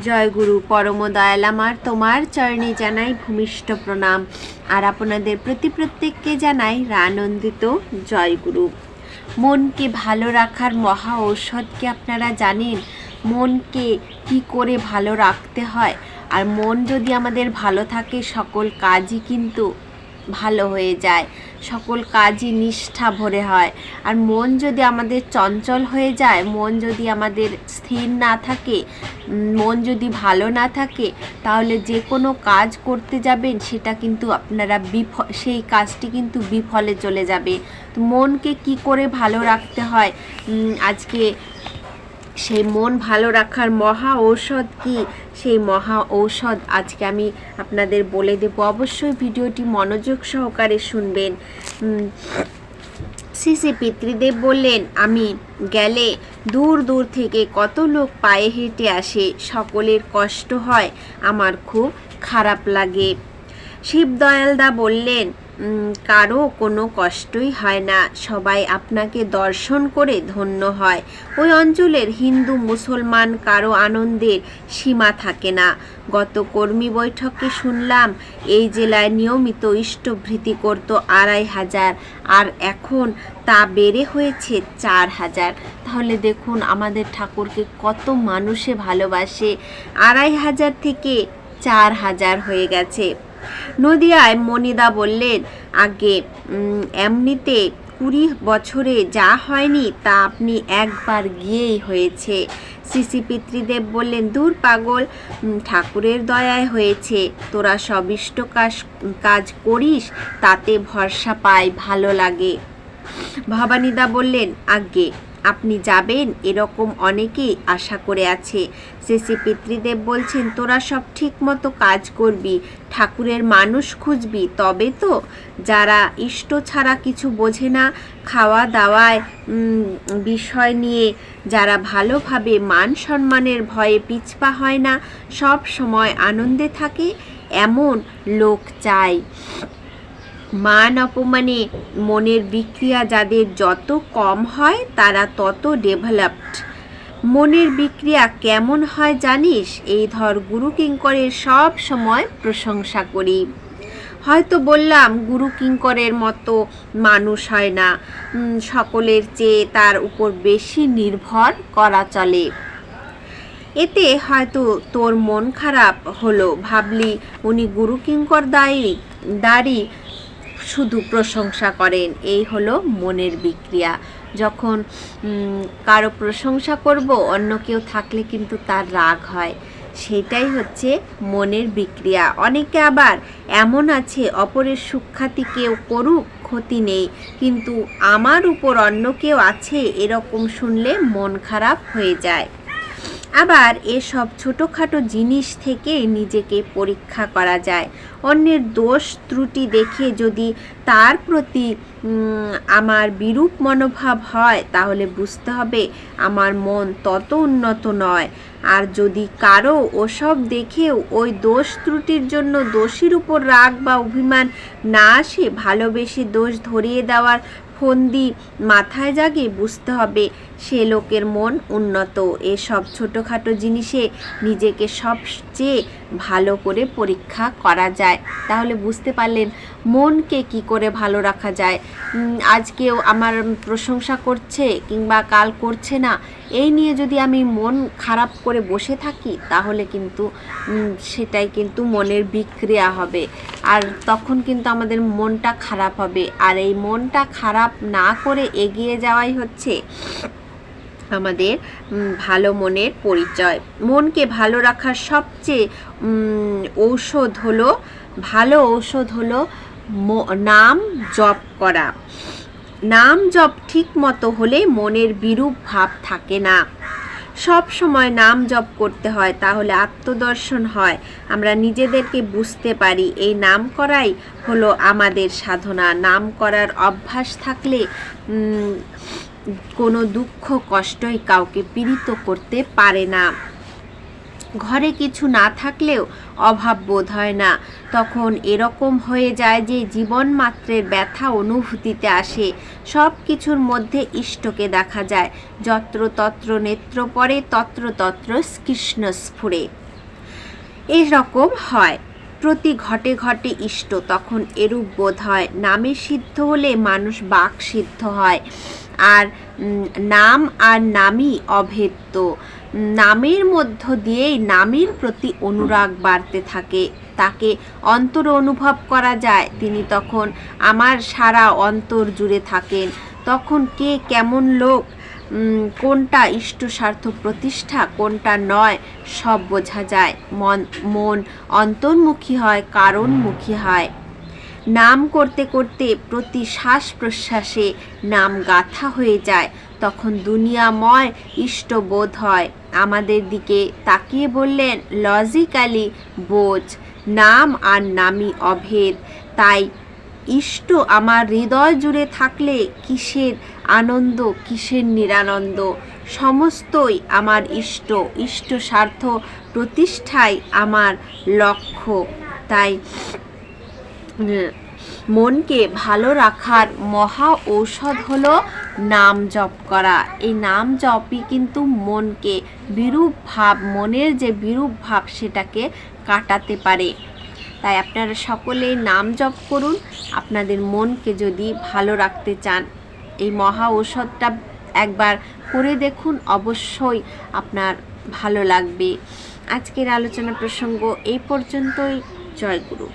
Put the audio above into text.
জয় গুরু পরম দয়াল আমার তোমার চরণে জানাই ভূমিষ্ঠ প্রণাম। আর আপনাদের প্রতি প্রত্যেককে জানাই আনন্দিত জয় গুরু। মনকে ভালো রাখার মহা ঔষধ কি আপনারা জানেন? মনকে কি করে ভালো রাখতে হয়? আর মন যদি আমাদের ভালো থাকে সকল কাজই কিন্তু ভালো হয়ে যায়, সকল কাজই নিষ্ঠা ভরে হয়। আর মন যদি আমাদের চঞ্চল হয়ে যায়, মন যদি আমাদের স্থির না থাকে, মন যদি ভালো না থাকে, তাহলে যে কোনো কাজ করতে যাবেন সেটা কিন্তু আপনারা সেই কাজটি কিন্তু বিফলে চলে যাবে। তো মনকে কি করে ভালো রাখতে হয়, আজকে সেই মন ভালো রাখার মহা ঔষধ কি, সেই মহা ঔষধ আজকে আমি আপনাদের বলে দেব। অবশ্যই ভিডিওটি মনোযোগ সহকারে শুনবেন। শ্রী শ্রী পিতৃদেব বললেন, আমি গেলে দূর দূর থেকে কত লোক পায়ে হেঁটে আসে, সকলের কষ্ট হয়, আমার খুব খারাপ লাগে। শিব দয়ালদা বললেন, কারো কোনো কষ্টই হয় না, সবাই আপনাকে দর্শন করে ধন্য হয়। ওই অঞ্চলের হিন্দু মুসলমান কারো আনন্দের সীমা থাকে না। গত কর্মী বৈঠকে শুনলাম এই জেলায় নিয়মিত ইষ্টভৃতি করত 2500, আর এখন তা বেড়ে হয়েছে 4000। তাহলে দেখুন আমাদের ঠাকুরকে কত মানুষে ভালোবাসে, 2500 থেকে 4000 হয়ে গেছে। নদিয়ায় মনিদা বললেন, আগে এমনিতে 20 বছরে যা হয়নি তা আপনি একবার গিয়েই হয়েছে। শ্রী পিতৃদেব বললেন, দূর পাগল, ঠাকুরের দয়ায় হয়েছে, তোরা সব ইষ্ট কাজ করিস, তাতে ভরসা পাই, ভালো লাগে। ভবানীদা বললেন, আগে আপনি যাবেন এরকম অনেকেই আশা করে আছে। শ্রী পিতৃদেব বলছেন, তোরা সব ঠিক মতো কাজ করবি, ঠাকুরের মানুষ খুঁজবি, তবে তো। যারা ইষ্ট ছাড়া কিছু বোঝে না, খাওয়া দাওয়ায় বিষয় নিয়ে যারা ভালোভাবে মান সম্মানের ভয়ে পিছপা হয় না, সব সময় আনন্দে থাকে, এমন লোক চাই। মান অপমানে মনের বিক্রিয়া যাদের যত কম হয় তারা তত ডেভেলপড। মনের বিক্রিয়া কেমন হয় জানিস? এই ধর গুরু কিঙ্করের সব সময় প্রশংসা করি। হয়তো বললাম গুরু কিঙ্করের মতো মানুষ হয় না, সকলের চেয়ে তার উপর বেশি নির্ভর করা চলে। এতে হয়তো তোর মন খারাপ হলো, ভাবলি উনি গুরু কিঙ্কর দাঁড়ি শুধু প্রশংসা করেন। এই হলো মনের বিক্রিয়া। যখন কারো প্রশংসা করব, অন্য কেউ থাকলে কিন্তু তার রাগ হয়, সেটাই হচ্ছে মনের বিক্রিয়া। অনেকে আবার এমন আছে, অপরের সুখ্যাতি কেউ করুক ক্ষতি নেই, কিন্তু আমার উপর অন্য কেউ আছে এরকম শুনলে মন খারাপ হয়ে যায়। আবার এসব ছোটোখাটো জিনিস থেকে নিজেকে পরীক্ষা করা যায়। অন্যের দোষ ত্রুটি দেখে যদি তার প্রতি আমার বিরূপ মনোভাব হয়, তাহলে বুঝতে হবে আমার মন তত উন্নত নয়। আর যদি কারো ওসব দেখেও ওই দোষ ত্রুটির জন্য দোষীর উপর রাগ বা অভিমান না আসে, ভালোবেসে দোষ ধরিয়ে দেওয়ার ফন্দি মাথায় জাগে, বুঝতে হবে সে লোকের মন উন্নত। এসব ছোটোখাটো জিনিসে নিজেকে সবচেয়ে ভালো করে পরীক্ষা করা যায়। তাহলে বুঝতে পারলেন মনকে কি করে ভালো রাখা যায়। আজকেও আমার প্রশংসা করছে কিংবা কাল করছে না, এই নিয়ে যদি আমি মন খারাপ করে বসে থাকি, তাহলে কিন্তু সেটাই কিন্তু মনের বিক্রিয়া হবে, আর তখন কিন্তু আমাদের মনটা খারাপ হবে। আর এই মনটা খারাপ না করে এগিয়ে যাওয়াই হচ্ছে আমাদের ভালো মনের পরিচয়। মনকে ভালো রাখার সবচেয়ে ভালো ঔষধ হলো নাম জপ করা। নাম জপ ঠিক মতো হলে মনের বিরূপ ভাব থাকে না। সব সময় নাম জপ করতে হয়, তাহলে আত্মদর্শন হয়, আমরা নিজেদেরকে বুঝতে পারি। এই নাম করাই হলো আমাদের সাধনা। নাম করার অভ্যাস থাকলে কোনো দুঃখ কষ্টই কাউকে পীড়িত করতে পারে না। ঘরে কিছু না থাকলেও অভাব বোধ হয় না, তখন এরকম হয়ে যায় যে জীবন মাত্রের ব্যথা অনুভূতিতে আসে। সব কিছুর মধ্যে ইষ্টকে দেখা যায়। যত্র তত্র নেত্র পড়ে, তত্র তত্র কৃষ্ণ স্ফুরে। এরকম হয়। প্রতি ঘটে ঘটে ইষ্ট, তখন এরূপ বোধ হয়। নামে সিদ্ধ হলে মানুষ বাক সিদ্ধ হয়। আর নাম আর নামই অভেদ্য। নামের মধ্য দিয়েই নামের প্রতি অনুরাগ বাড়তে থাকে। তাকে অন্তরে অনুভব করা যায়, তিনি তখন আমার সারা অন্তর জুড়ে থাকেন। তখন কে কেমন লোক, কোনটা ইষ্ট স্বার্থ প্রতিষ্ঠা, কোনটা নয়, সব বোঝা যায়। মন অন্তর্মুখী হয়, কারণমুখী হয়। নাম করতে করতে প্রতি শ্বাস প্রশ্বাসে নাম গাথা হয়ে যায়। তখন দুনিয়াময় ইষ্টবোধ হয়। আমাদের দিকে তাকিয়ে বললেন, লজিক্যালি বোঝ, নাম আর নামই অভেদ। তাই ইষ্ট আমার হৃদয় জুড়ে থাকলে কিসের আনন্দ, কিসের নিরানন্দ। সমস্তই আমার ইষ্ট, ইষ্ট স্বার্থ প্রতিষ্ঠাই আমার লক্ষ্য। তাই মনকে ভালো রাখার মহা ঔষধ হলো নাম জপ করা। এই নাম জপই কিন্তু মনকে বিরূপ ভাব, মনের যে বিরূপ ভাব সেটাকে কাটাতে পারে। তাই আপনারা সকলে নাম জপ করুন। আপনাদের মনকে যদি ভালো রাখতে চান, এই মহা ঔষধটা একবার করে দেখুন, অবশ্যই আপনার ভালো লাগবে। আজকের আলোচনা প্রসঙ্গ এই পর্যন্তই। জয় গুরু।